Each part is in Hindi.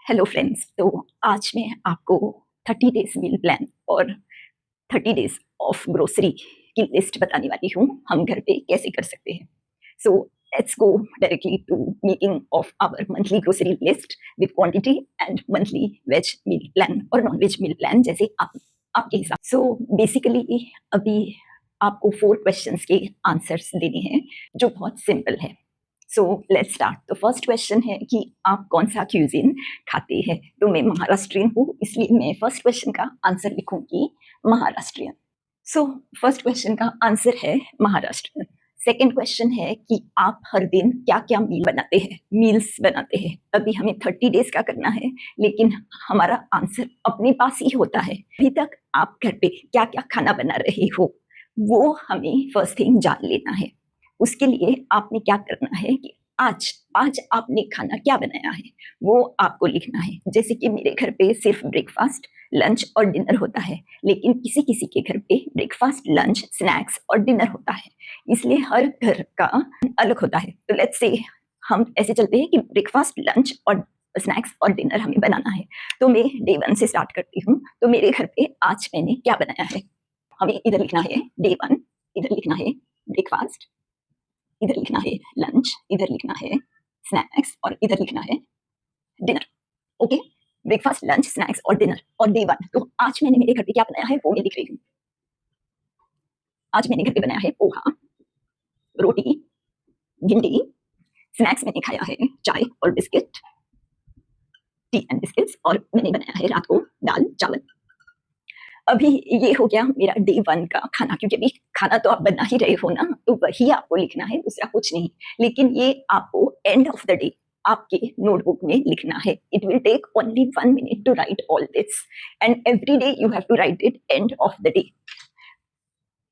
Hello friends. तो आज मैं आपको 30 डेज मील प्लान और 30 डेज ऑफ ग्रोसरी की लिस्ट बताने वाली हूँ, हम घर पे कैसे कर सकते हैं। So let's go directly to making of our monthly grocery list with quantity and monthly veg meal plan और नॉन वेज मील प्लान, जैसे आपके हिसाब। सो बेसिकली अभी आपको 4 क्वेश्चंस के आंसर्स देने हैं जो बहुत सिंपल है। So let's start. तो फर्स्ट क्वेश्चन है कि आप कौन सा क्यूजिन खाते हैं। तो मैं महाराष्ट्रियन हूँ, इसलिए मैं फर्स्ट क्वेश्चन का आंसर लिखूंगी महाराष्ट्रियन। सो फर्स्ट क्वेश्चन का आंसर है महाराष्ट्रियन। सेकेंड क्वेश्चन है कि आप हर दिन क्या क्या मील्स बनाते हैं। अभी हमें 30 डेज का करना है, लेकिन हमारा आंसर अपने पास ही होता है। अभी तक आप घर पे क्या क्या खाना बना रहे हो वो हमें फर्स्ट थिंग जान लेना है। उसके लिए आपने क्या करना है कि आज आपने खाना क्या बनाया है वो आपको लिखना है। जैसे कि मेरे घर पे सिर्फ ब्रेकफास्ट, लंच और डिनर होता है, लेकिन किसी किसी के घर पे ब्रेकफास्ट, लंच, स्नैक्स और डिनर होता है, इसलिए हर घर का अलग होता है। तो लेट्स से हम ऐसे चलते हैं कि ब्रेकफास्ट, लंच और स्नैक्स और डिनर हमें बनाना है। तो मैं डे 1 से स्टार्ट करती हूँ। तो मेरे घर पे आज मैंने क्या बनाया है, हमें इधर लिखना है डे 1, इधर लिखना है ब्रेकफास्ट, इधर लिखना है लंच, इधर लिखना है स्नैक्स और इधर लिखना है dinner. Okay, breakfast, lunch, snacks और डिनर और डे 1। तो आज मैंने मेरे घर पे क्या बनाया है वो मैं लिख रही हूँ। आज मैंने घर पे बनाया है पोहा, रोटी, भिंडी। स्नैक्स मैंने खाया है चाय और बिस्किट, टी एंड बिस्किट्स, और मैंने बनाया है रात को दाल चावल। अभी ये हो गया मेरा डे 1 का खाना, क्योंकि अभी खाना तो आप बना ही रहे हो ना, तो वही आपको लिखना है, दूसरा कुछ नहीं। लेकिन ये आपको एंड ऑफ द डे आपके नोटबुक में लिखना है। It will take only 1 minute to write all this and every day you have to write it end of the day.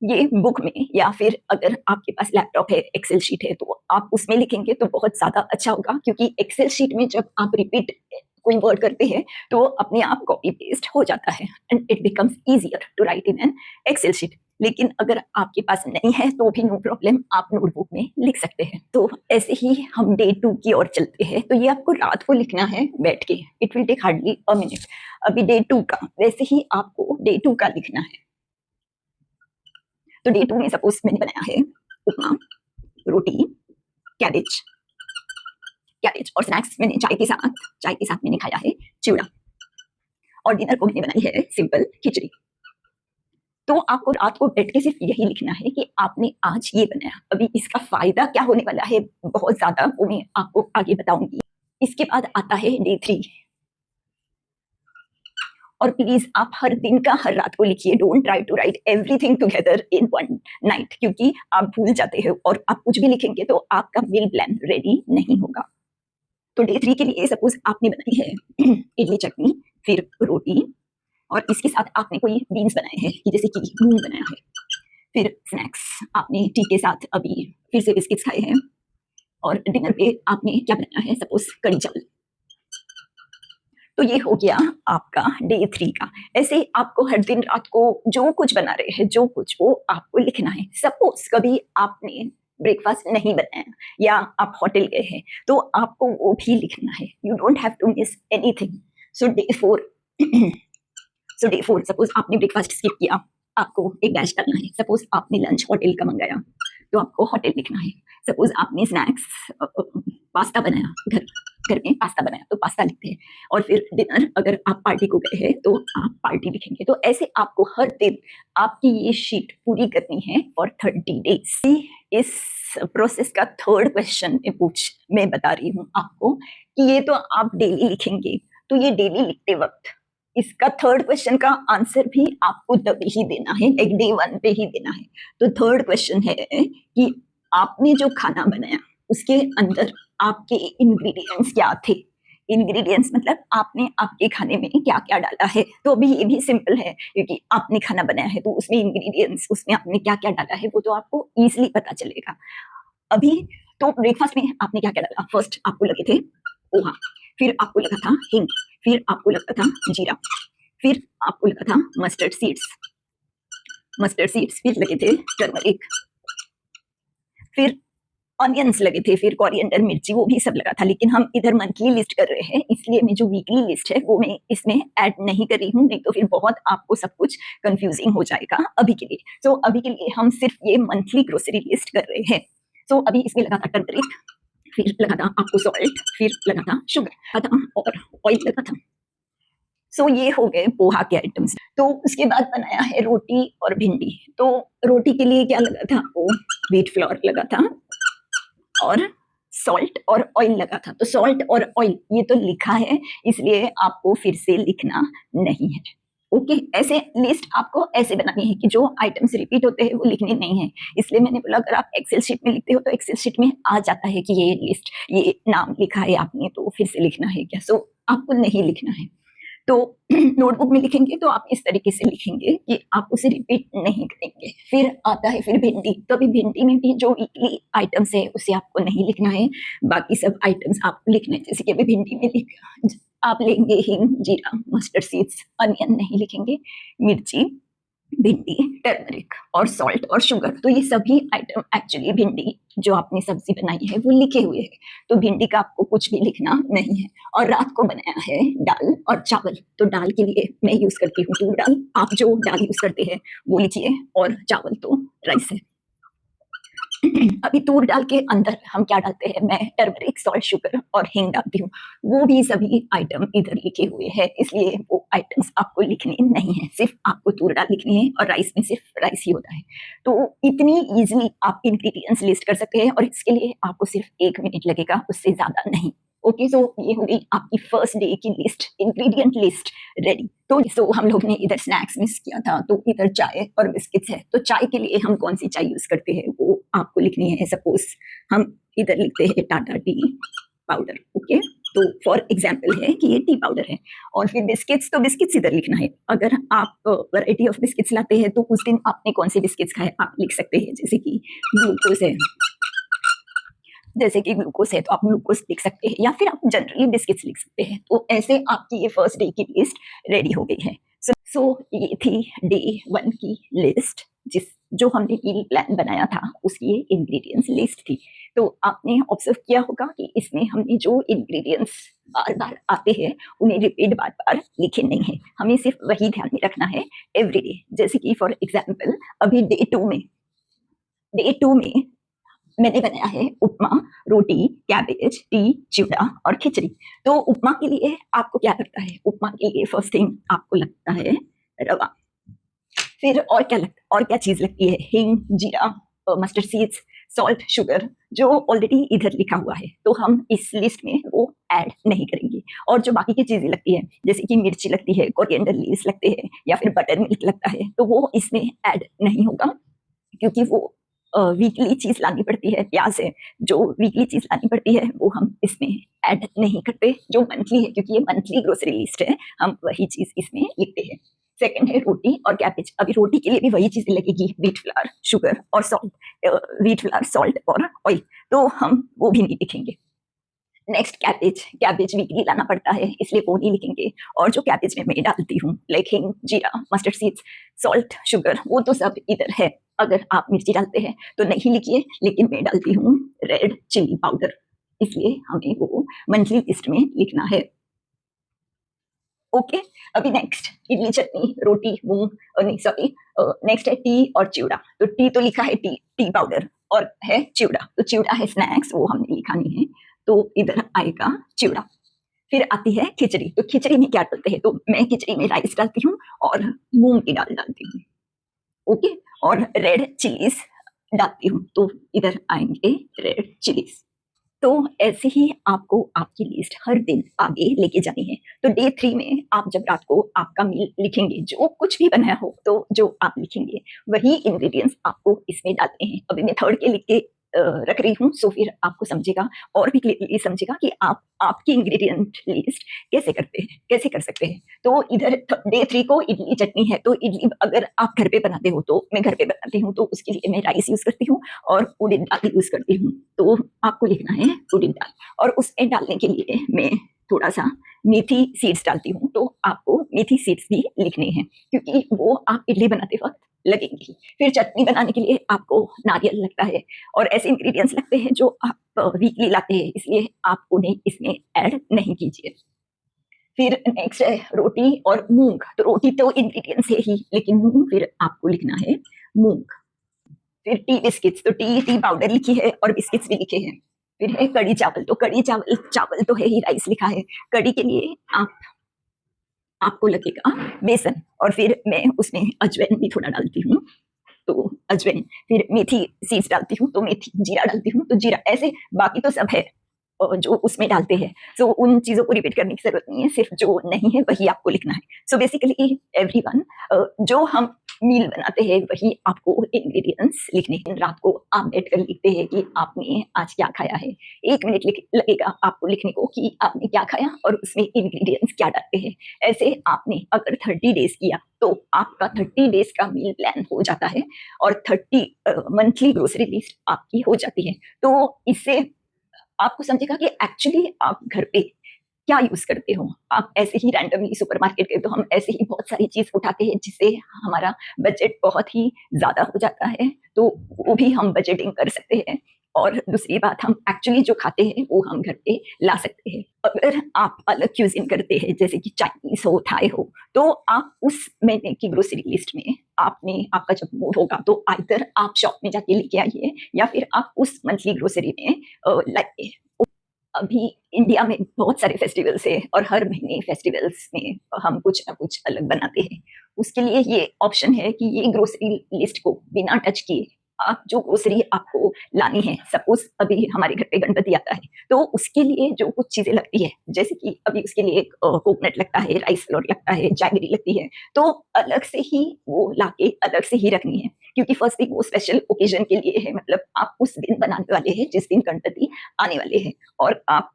ये बुक में, या फिर अगर आपके पास लैपटॉप है, एक्सेल शीट है, तो आप उसमें लिखेंगे तो बहुत ज्यादा अच्छा होगा, क्योंकि एक्सेल शीट में जब आप रिपीट कोई वर्ड करते हैं तो अपने आप कॉपी पेस्ट हो जाता है and it becomes easier to write in an Excel sheet. लेकिन अगर आपके पास नहीं है तो भी नो प्रॉब्लम, आप नोटबुक में लिख सकते हैं। तो ऐसे ही हम डे 2 की ओर चलते हैं। तो ये आपको रात को लिखना है बैठ के, it will take hardly a minute. अभी डे 2 का, वैसे ही आपको डे 2 का लिखना है। तो डे 2 में सपोज मैंने बनाया है उपमा, रोटी, कैबेज और स्नैक्स मैंने चाय के साथ मैंने खाया है चिवड़ा, और डिनर को मैंने बनाई है सिंपल खिचड़ी। तो आपको रात को बैठ के सिर्फ यही लिखना है कि आपने आज ये बनाया। अभी इसका फायदा क्या होने वाला है बहुत ज्यादा, वो मैं आपको आगे बताऊंगी। इसके बाद आता है डे 3, और प्लीज आप हर दिन का हर रात को लिखिए। Don't try to write everything together in one night, क्योंकि आप भूल जाते हो और आप कुछ भी लिखेंगे तो आपका मील प्लान रेडी नहीं होगा। तो डे 3 के लिए सपोज आपने बनाई है इडली चटनी, फिर रोटी, और इसके साथ आपने कोई बीन्स बनाए हैं कि जैसे कि मूंग बनाया है, फिर स्नैक्स आपने टी के साथ अभी फिर से बिस्किट्स खाए हैं, और डिनर पे आपने क्या बनाया है सपोज कड़ी चावल। तो ये हो गया आपका डे 3 का। ऐसे आपको हर दिन रात को जो कुछ बना रहे हैं, जो कुछ, वो आपको लिखना है। सपोज कभी आपने ब्रेकफास्ट नहीं बनाया या आप होटल गए हैं तो आपको वो भी लिखना है। You don't have to miss anything. So day 4 suppose आपने ब्रेकफास्ट स्किप किया, आपको एक डैश करना है। सपोज आपने लंच होटल का मंगाया तो आपको होटल लिखना है। सपोज आपने स्नैक्स पास्ता बनाया, घर में पास्ता बनाया तो पास्ता लिखते हैं। और फिर डिनर, अगर आप पार्टी को गए हैं तो आप पार्टी लिखेंगे। तो ऐसे आपको हर दिन आपकी ये शीट पूरी करनी है फॉर 30 डेज। इस प्रोसेस का थर्ड क्वेश्चन मैं बता रही हूँ आपको कि ये तो आप डेली लिखेंगे, तो ये डेली लिखते वक्त इसका थर्ड क्वेश्चन का आंसर भी आपको तभी ही देना है, एक डे 1 पे ही देना है। तो थर्ड क्वेश्चन है कि आपने जो खाना बनाया उसके अंदर आपके इंग्रेडिएंट्स क्या थे। इंग्रेडिएंट्स मतलब आपने आपके खाने में क्या क्या डाला है। तो अभी ये भी सिंपल है, क्योंकि आपने खाना बनाया है तो उसमें इंग्रेडिएंट्स, उसमें आपने क्या क्या डाला है वो तो आपको इजिली पता चलेगा। अभी तो ब्रेकफास्ट में आपने क्या क्या डाला। फर्स्ट आपको लगे थे पोहा, फिर आपको लगा था हिंग, फिर आपको लगा था जीरा, फिर आपको लगा था मस्टर्ड सीड्स, फिर लगे थे टर्मरिक, फिर ऑनियंस लगे थे, फिर कोरिएंडर, मिर्ची, वो भी सब लगा था। लेकिन हम इधर मंथली लिस्ट कर रहे हैं, इसलिए मैं जो वीकली लिस्ट है वो मैं इसमें ऐड नहीं कर रही हूँ, नहीं तो फिर बहुत आपको सब कुछ कंफ्यूजिंग हो जाएगा अभी के लिए। सो अभी के लिए हम सिर्फ ये मंथली ग्रोसरी लिस्ट कर रहे हैं। सो अभी इसमें लगा था टर्मरिक, फिर लगा था आपको सॉल्ट, फिर लगा था शुगर लगा था और ऑयल लगा था। सो ये हो गए पोहा के आइटम्स। तो उसके बाद बनाया है रोटी और भिंडी। तो रोटी के लिए क्या लगा था, वो व्हीट फ्लोर लगा था और सॉल्ट और ऑयल लगा था। तो सॉल्ट और ऑयल ये तो लिखा है, इसलिए आपको फिर से लिखना नहीं है। ओके, ऐसे लिस्ट आपको ऐसे बनानी है कि जो आइटम्स रिपीट होते हैं वो लिखने नहीं है। इसलिए मैंने बोला अगर आप एक्सेल शीट में लिखते हो तो एक्सेल शीट में आ जाता है कि ये लिस्ट, ये नाम लिखा है आपने, तो फिर से लिखना है क्या। सो आपको नहीं लिखना है। तो नोटबुक में लिखेंगे तो आप इस तरीके से लिखेंगे कि आप उसे रिपीट नहीं करेंगे। फिर आता है फिर भिंडी। तो अभी भिंडी में भी जो वीकली आइटम्स है उसे आपको नहीं लिखना है, बाकी सब आइटम्स आपको लिखना है। जैसे कि अभी भिंडी में आप लेंगे हिंग, जीरा, मस्टर्ड सीड्स, अनियन नहीं लिखेंगे, मिर्ची, भिंडी, टर्मरिक और सॉल्ट और शुगर। तो ये सभी आइटम एक्चुअली भिंडी जो आपने सब्जी बनाई है वो लिखे हुए हैं। तो भिंडी का आपको कुछ भी लिखना नहीं है। और रात को बनाया है दाल और चावल। तो दाल के लिए मैं यूज करती हूँ तूर दाल, आप जो दाल यूज करते हैं वो लिखिए, और चावल तो राइस है। अभी तूर दाल के अंदर हम क्या डालते हैं, मैं टर्मरिक, सॉल्ट, शुगर और हींग डालती हूँ। वो भी सभी आइटम इधर लिखे हुए हैं, इसलिए वो आइटम्स आपको लिखने नहीं है, सिर्फ आपको तूर दाल लिखनी है और राइस में सिर्फ राइस ही होता है। तो इतनी इजीली आप इंग्रेडिएंट्स लिस्ट कर सकते हैं और इसके लिए आपको सिर्फ 1 मिनट लगेगा, उससे ज्यादा नहीं। ओके, सो ये हो गई आपकी फर्स्ट डे की लिस्ट, इंग्रेडिएंट लिस्ट रेडी। तो हम लोग ने इधर स्नैक्स मिस किया था, तो इधर चाय और बिस्किट्स है। तो चाय के लिए हम कौन सी चाय यूज करते हैं वो आपको लिखनी है। सपोज हम इधर लिखते हैं टाटा टी पाउडर। ओके, तो फॉर एग्जाम्पल है कि ये टी पाउडर है। और फिर बिस्किट्स, तो बिस्किट्स इधर लिखना है। अगर आप वैरायटी ऑफ बिस्किट्स लाते हैं तो उस दिन आपने कौन से बिस्किट्स खाए आप लिख सकते हैं। जैसे कि ग्लूकोज है, जैसे कि ग्लूकोज है तो आप ग्लूकोज लिख सकते हैं, या फिर आप जनरली बिस्किट्स लिख सकते हैं। तो ऐसे आपकी ये फर्स्ट डे की लिस्ट रेडी हो गई है। सो ये थी डे 1 की लिस्ट, जो हमने मील प्लान बनाया था उसकी ये इंग्रेडिएंट्स लिस्ट थी। तो आपने ऑब्जर्व किया होगा कि इसमें हमने जो इंग्रेडिएंट्स बार बार आते हैं उन्हें रिपीट बार बार लिखे नहीं है, हमें सिर्फ वही ध्यान में रखना है एवरीडे। जैसे कि फॉर एग्जाम्पल अभी डे 2 में मैंने बनाया है उपमा, रोटी, कैबेज, टी, चिवड़ा और खिचड़ी। तो उपमा के लिए आपको क्या लगता है, उपमा के लिए फर्स्ट थिंग आपको लगता है रवा। फिर और क्या लगता है, और क्या चीज लगती है, हिंग, जीरा, मस्टर्ड सीड्स, सॉल्ट, शुगर, जो ऑलरेडी इधर लिखा हुआ है। तो हम इस लिस्ट में वो ऐड नहीं करेंगे। और जो बाकी की चीजें लगती है, जैसे कि मिर्ची लगती है, कोरिएंडर लीव्स लगते हैं, या फिर बटर मिल्क लगता है, तो वो इसमें ऐड नहीं होगा, क्योंकि वो वीकली चीज लानी पड़ती है। प्याज है, जो वीकली चीज लानी पड़ती है वो हम इसमें ऐड नहीं करते, जो मंथली है, क्योंकि ये मंथली ग्रोसरी लिस्ट है, हम वही चीज इसमें लिखते हैं। सेकंड है रोटी और कैबेज। अभी रोटी के लिए भी वही चीजें लगेगी, व्हीट फ्लावर, शुगर और सॉल्ट, व्हीट फ्लावर, सॉल्ट और ऑयल, तो हम वो भी नहीं लिखेंगे। नेक्स्ट कैबेज वीकली लाना पड़ता है, इसलिए वो नहीं लिखेंगे। और जो कैबेज में मैं डालती हूँ लाइक हिंग, जीरा, मस्टर्ड सीड्स, सॉल्ट, शुगर, वो तो सब इधर है। अगर आप मिर्ची डालते हैं तो नहीं लिखिए, लेकिन मैं डालती हूँ रेड चिली पाउडर, इसलिए हमें वो मंथली लिस्ट में लिखना है। ओके, अभी नेक्स्ट इडली चटनी, रोटी, मूंग, नहीं सॉरी, नेक्स्ट है टी और चिवड़ा। तो टी तो लिखा है टी पाउडर, और है चिवड़ा, तो चिवड़ा है स्नैक्स, वो हमने लिखा नहीं है, तो इधर आएगा चिवड़ा। फिर आती है खिचड़ी। तो खिचड़ी में क्या डालते हैं, तो मैं खिचड़ी में राइस डालती हूँ और मूंग की दाल डालती हूँ। ओके, और रेड चिलीज डालती हूँ, तो इधर आएंगे रेड चिलीज। तो ऐसे ही आपको आपकी लिस्ट हर दिन आगे लेके जानी है। तो डे 3 में आप जब रात को आपका मील लिखेंगे, जो कुछ भी बनाया हो, तो जो आप लिखेंगे वही इंग्रेडिएंट्स आपको इसमें डालने हैं। अभी मैं थर्ड के लिख के रख रही हूँ, सो फिर आपको समझेगा और भी क्लियरली समझेगा कि आप आपकी इंग्रेडिएंट लिस्ट कैसे कर सकते हैं। तो इधर डे 3 को इडली चटनी है, तो इडली अगर आप घर पे बनाते हो, तो मैं घर पे बनाती हूँ, तो उसके लिए मैं राइस यूज करती हूँ और उड़द दाल यूज करती हूँ। तो आपको लिखना है उड़द दाल, और उसमें डालने के लिए मैं थोड़ा सा मेथी सीड्स डालती हूँ, तो आपको मेथी सीड्स भी लिखने हैं, क्योंकि वो आप इडली बनाते वक्त लगेंगी। फिर चटनी बनाने के लिए आपको नारियल लगता है और ऐसे इंग्रेडिएंट्स लगते हैं जो आप वीकली लाते हैं, इसलिए आप उन्हें इसमें ऐड नहीं कीजिए। फिर नेक्स्ट है रोटी और मूंग। तो रोटी तो इंग्रेडिएंट्स है ही, लेकिन मूंग फिर आपको लिखना है मूंग। फिर टी बिस्किट्स, तो टी पाउडर लिखी है और बिस्किट्स भी लिखे हैं। फिर है कड़ी चावल, तो कड़ी चावल चावल तो है ही, राइस लिखा है। कड़ी के लिए आपको लगेगा बेसन, और फिर मैं उसमें अजवाइन भी थोड़ा डालती हूँ, तो अजवाइन। फिर मेथी सीड्स डालती हूँ, तो मेथी। जीरा डालती हूँ, तो जीरा। ऐसे बाकी तो सब है जो उसमें डालते हैं। सो उन चीजों को रिपीट करने की जरूरत नहीं है, सिर्फ जो नहीं है वही आपको लिखना है। सो बेसिकली एवरीवन, जो हम मील बनाते हैं वही आपको इंग्रेडिएंट्स लिखने हैं। रात को आप बैठ कर लिखते हैं कि आपने आज क्या खाया है। 1 मिनट लगेगा आपको लिखने को कि आपने क्या खाया और उसमें इंग्रेडिएंट्स क्या डालते हैं। ऐसे आपने अगर 30 डेज किया तो आपका 30 डेज का मील प्लान हो जाता है और 30 मंथली ग्रोसरी लिस्ट आपकी हो जाती है। तो इससे आपको समझेगा कि एक्चुअली आप घर पे क्या यूज करते हो। आप ऐसे ही रैंडमली सुपरमार्केट गए तो हम ऐसे ही बहुत सारी चीज उठाते हैं जिससे हमारा बजट बहुत ही ज्यादा हो जाता है, तो वो भी हम बजटिंग कर सकते हैं। और दूसरी बात, हम एक्चुअली जो खाते हैं वो हम घर पे ला सकते हैं। अगर आप अलग क्यूजिन करते हैं जैसे कि चाइनीज हो, थाई हो, तो आप उस महीने की ग्रोसरी लिस्ट में आपका जब मूड होगा तो आइदर आप शॉप में जाके लेके आइए या फिर आप उस मंथली ग्रोसरी में लाइए। अभी इंडिया में बहुत सारे फेस्टिवल्स है और हर महीने फेस्टिवल्स में हम कुछ ना कुछ अलग बनाते हैं। उसके लिए ये ऑप्शन है कि ये ग्रोसरी लिस्ट को बिना टच किए आप जो ग्रोसरी आपको लानी है, सपोज अभी हमारे घर पे गणपति आता है तो उसके लिए जो कुछ चीजें लगती है, जैसे कि अभी उसके लिए कोकोनट लगता है, राइस फ्लोर लगता है, जैगरी लगती है, तो अलग से ही वो लाके अलग से ही रखनी है। क्योंकि फर्स्ट थिंग वो स्पेशल ओकेजन के लिए है, मतलब आप उस दिन बनाने वाले हैं जिस दिन गणपति आने वाले हैं, और आप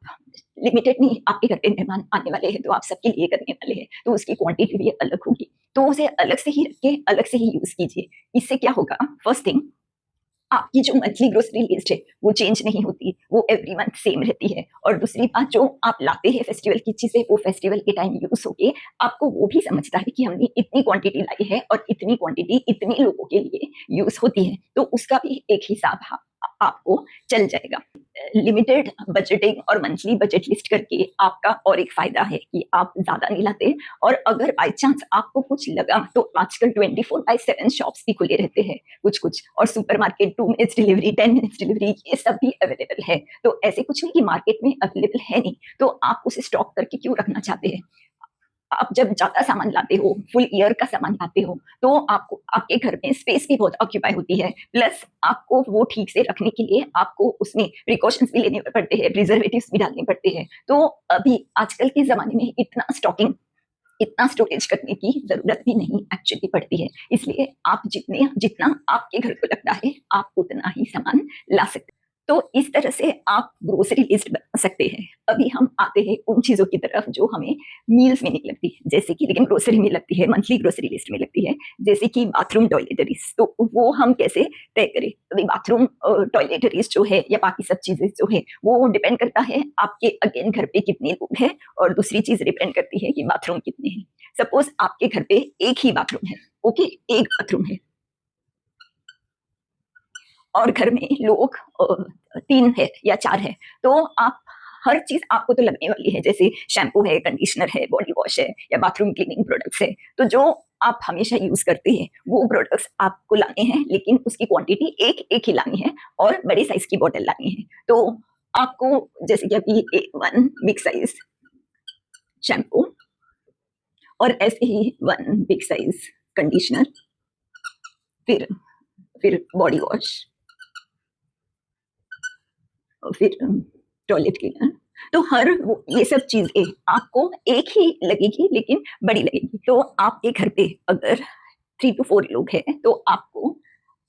लिमिटेड नहीं, आपके घर पे मेहमान आने वाले हैं तो आप सबके लिए करने वाले हैं, तो उसकी क्वांटिटी भी अलग होगी। तो उसे अलग से ही रख के अलग से ही यूज कीजिए। इससे क्या होगा, फर्स्ट थिंग, आपकी जो मंथली ग्रोसरी लिस्ट है वो चेंज नहीं होती, वो एवरी मंथ सेम रहती है। और दूसरी बात, जो आप लाते हैं फेस्टिवल की चीजें, वो फेस्टिवल के टाइम यूज होके आपको वो भी समझता है कि हमने इतनी क्वांटिटी लाई है और इतनी क्वांटिटी इतने लोगों के लिए यूज होती है, तो उसका भी एक हिसाब आपको चल जाएगा। लिमिटेड बजटिंग और मंथली बजट लिस्ट करके आपका और एक फायदा है कि आप ज्यादा नहीं लाते, और अगर बाई चांस आपको कुछ लगा तो आजकल 24/7 शॉप्स भी खुले रहते हैं कुछ कुछ, और supermarket 2 minutes delivery, 10 minutes delivery, ये सब भी अवेलेबल है। तो ऐसे कुछ नहीं कि मार्केट में अवेलेबल है नहीं, तो आप उसे स्टॉक करके क्यों रखना चाहते हैं। आप जब ज्यादा सामान लाते हो, फुल ईयर का सामान लाते हो, तो आपको आपके घर में स्पेस भी बहुत ऑक्यूपाई होती है, प्लस आपको वो ठीक से रखने के लिए आपको उसमें प्रिकॉशंस भी लेने पड़ते हैं, प्रिजर्वेटिव्स भी डालने पड़ते हैं। तो अभी आजकल के जमाने में इतना स्टोरेज करने की जरूरत भी नहीं एक्चुअली पड़ती है। इसलिए आप जितना आपके घर को लगता है आप उतना ही सामान ला सकते हैं। तो इस तरह से आप ग्रोसरी लिस्ट बना सकते हैं। अभी हम आते हैं उन चीजों की तरफ जो हमें मील्स में नहीं लगती, जैसे कि लेकिन ग्रोसरी में लगती है, मंथली ग्रोसरी लिस्ट में लगती है, जैसे कि बाथरूम टॉयलेटरीज। तो वो हम कैसे तय करें। अभी बाथरूम टॉयलेटरीज जो है या बाकी सब चीजें जो है वो डिपेंड करता है आपके अगेन घर पे कितने लोग हैं, और दूसरी चीज डिपेंड करती है कि बाथरूम कितने हैं। सपोज आपके घर पे एक ही बाथरूम है, ओके, एक बाथरूम है, और घर में लोग 3 है या 4 है, तो आप हर चीज आपको तो लगने वाली है, जैसे शैम्पू है, कंडीशनर है, बॉडी वॉश है या बाथरूम क्लीनिंग प्रोडक्ट्स है। तो जो आप हमेशा यूज करते हैं वो प्रोडक्ट्स आपको लाने हैं, लेकिन उसकी क्वांटिटी एक एक ही लानी है और बड़ी साइज की बोतल लानी है। तो आपको जैसे कि अभी 1 बिग साइज शैम्पू, और ऐसे ही 1 बिग साइज कंडीशनर, फिर बॉडी वॉश, फिर टॉयलेट क्लीनर। तो ये सब चीजें आपको एक ही लगेगी लेकिन बड़ी लगेगी। तो आपके घर पे अगर 3 to 4 लोग हैं तो आपको,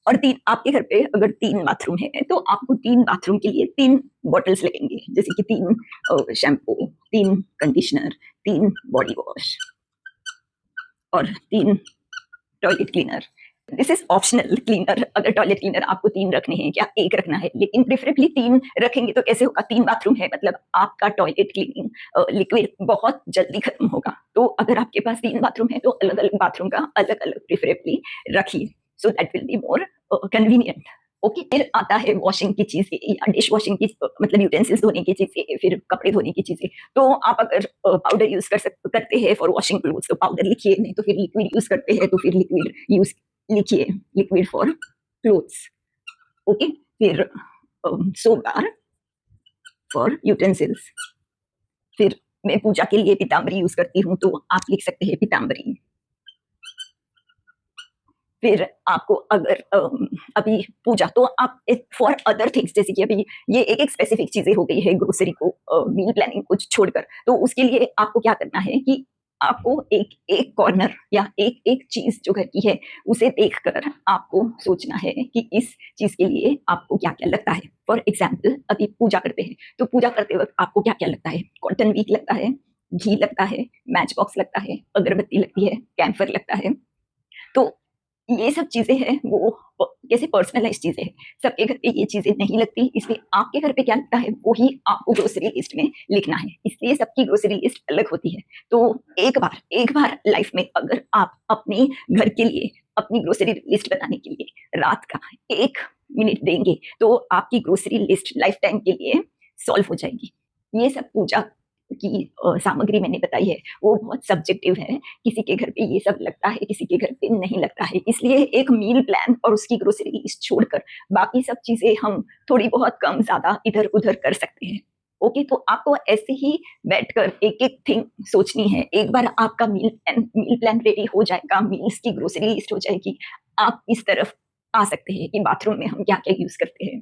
और आपके घर पे अगर 3 बाथरूम है तो आपको 3 बाथरूम के लिए 3 बॉटल्स लगेंगे, जैसे कि 3 शैम्पू, 3 कंडीशनर, 3 बॉडी वॉश और 3 toilet cleaner. This is optional. Cleaner, अगर टॉयलेट क्लीनर आपको 3 रखने हैं क्या 1 रखना है, लेकिन प्रेफरेबली 3 रखेंगे तो कैसे होगा, 3 बाथरूम है मतलब आपका टॉयलेट क्लीनिंग लिक्विड बहुत जल्दी खत्म होगा। तो अगर आपके पास 3 बाथरूम है तो अलग अलग बाथरूम का अलग अलग प्रेफरेबली रखिए। So that will be more convenient. Okay, फिर आता है वॉशिंग की चीजें या डिश वॉशिंग की मतलब यूटेंसिल्स धोने की चीजें, फिर कपड़े धोने की चीजें। तो आप अगर पाउडर यूज करते हैं फॉर वॉशिंग क्लोथ्स तो पाउडर लिखिए, नहीं तो फिर लिक्विड यूज करते हैं तो फिर लिक्विड यूज लिखिए, लिक्विड फॉर क्लोथ्स। ओके, फिर सोप बार फॉर यूटेंसिल्स। फिर मैं पूजा के लिए पीताम्बरी यूज करती हूँ तो आप लिख सकते हैं पीताम्बरी। फिर आपको अगर अभी पूजा तो आप फॉर अदर थिंग्स, जैसे कि अभी ये एक स्पेसिफिक चीजें हो गई है ग्रोसरी को मील प्लानिंग को छोड़कर, तो उसके लिए आपको क्या करना है कि आपको एक एक कॉर्नर या एक एक चीज जो घर की है उसे देखकर आपको सोचना है कि इस चीज के लिए आपको क्या क्या लगता है। फॉर एग्जाम्पल अभी पूजा करते हैं तो पूजा करते वक्त आपको क्या क्या लगता है, कॉटन वीक लगता है, घी लगता है, मैच बॉक्स लगता है, अगरबत्ती लगती है, कैम्फर लगता है। तो ये सब चीजें हैं वो कैसे पर्सनलाइज चीजें हैं, सबके घर पे ये चीजें नहीं लगती, इसलिए आपके घर पे क्या लगता है वो ही आपको ग्रोसरी लिस्ट में लिखना है, इसलिए सबकी ग्रोसरी लिस्ट अलग होती है। तो एक बार लाइफ में अगर आप अपने घर के लिए अपनी ग्रोसरी लिस्ट बनाने के लिए रात का 1 मिनट देंगे तो आपकी ग्रोसरी लिस्ट लाइफ टाइम के लिए सॉल्व हो जाएगी। ये सब पूजा की सामग्री मैंने बताई है वो बहुत सब्जेक्टिव है, किसी के घर पे ये सब लगता है, किसी के घर पे नहीं लगता है, इसलिए एक मील प्लान और उसकी ग्रोसरी लिस्ट छोड़कर बाकी सब चीजें हम थोड़ी बहुत कम ज्यादा इधर उधर कर सकते हैं। ओके, तो आपको ऐसे ही बैठकर एक एक थिंग सोचनी है। एक बार आपका मील प्लान रेडी हो जाएगा, मील्स की ग्रोसरी लिस्ट हो जाएगी, आप इस तरफ आ सकते हैं कि बाथरूम में हम क्या क्या यूज करते हैं।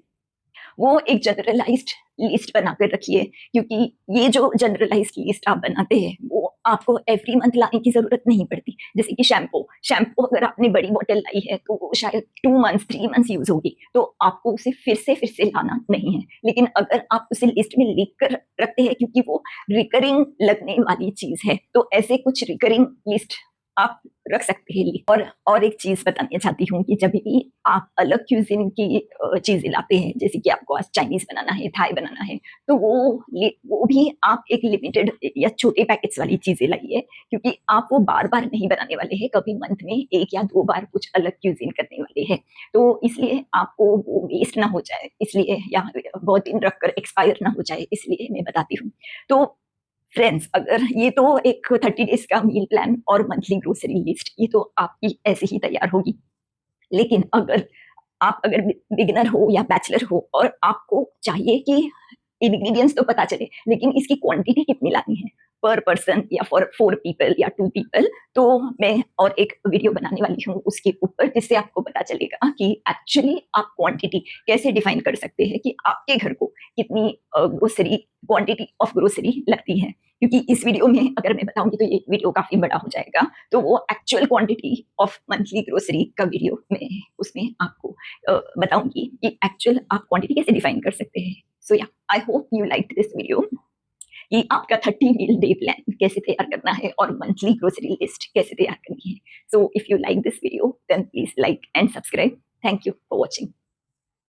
वो एक जनरलाइज्ड लिस्ट बनाकर रखिए, क्योंकि ये जो जनरलाइज्ड लिस्ट आप बनाते हैं वो आपको एवरी मंथ लाने की जरूरत नहीं पड़ती। जैसे कि शैम्पू अगर आपने बड़ी बोतल लाई है तो वो शायद 2 मंथ्स 3 मंथ्स यूज होगी, तो आपको उसे फिर से लाना नहीं है। लेकिन अगर आप उसे लिस्ट में लिख कर रखते हैं क्योंकि वो रिकरिंग लगने वाली चीज है, तो ऐसे कुछ रिकरिंग लिस्ट आप रख सकते हैं। और एक चीज बताना चाहती हूँ कि जब भी आप अलग क्यूजिन की चीजें लाते हैं, जैसे कि आपको आज चाइनीज बनाना है, थाई बनाना है, तो वो भी आप एक लिमिटेड या छोटे पैकेट्स वाली चीजें लाइए, क्योंकि आप वो बार बार नहीं बनाने वाले हैं, कभी मंथ में 1 या 2 बार कुछ अलग क्यूजिन करने वाले हैं। तो इसलिए आपको वो वेस्ट ना हो जाए, इसलिए या बहुत दिन रखकर एक्सपायर ना हो जाए, इसलिए मैं बताती हूँ। तो फ्रेंड्स, अगर ये तो एक 30 डेज का मील प्लान और मंथली ग्रोसरी लिस्ट ये तो आपकी ऐसे ही तैयार होगी। लेकिन अगर बिगिनर हो या बैचलर हो और आपको चाहिए कि इंग्रेडिएंट्स तो पता चले लेकिन इसकी क्वांटिटी कितनी लानी है पर पर्सन या फॉर 4 पीपल या 2 पीपल, तो मैं और एक वीडियो बनाने वाली हूँ उसके ऊपर, जिससे आपको पता चलेगा कि एक्चुअली आप क्वांटिटी कैसे डिफाइन कर सकते हैं कि आपके घर को कितनी ग्रोसरी क्वांटिटी ऑफ ग्रोसरी लगती है। क्योंकि इस वीडियो में अगर मैं बताऊंगी तो ये वीडियो काफी बड़ा हो जाएगा, तो वो actual quantity of monthly grocery का वीडियो में उसमें आपको बताऊंगी कि एक्चुअल आप क्वांटिटी कैसे डिफाइन कर सकते हैं। सो या I hope you like this video कि आपका 30 मील डे प्लान कैसे तैयार करना है और मंथली ग्रोसरी लिस्ट कैसे तैयार करनी है। So if you like this video then please like and subscribe. Thank you for watching.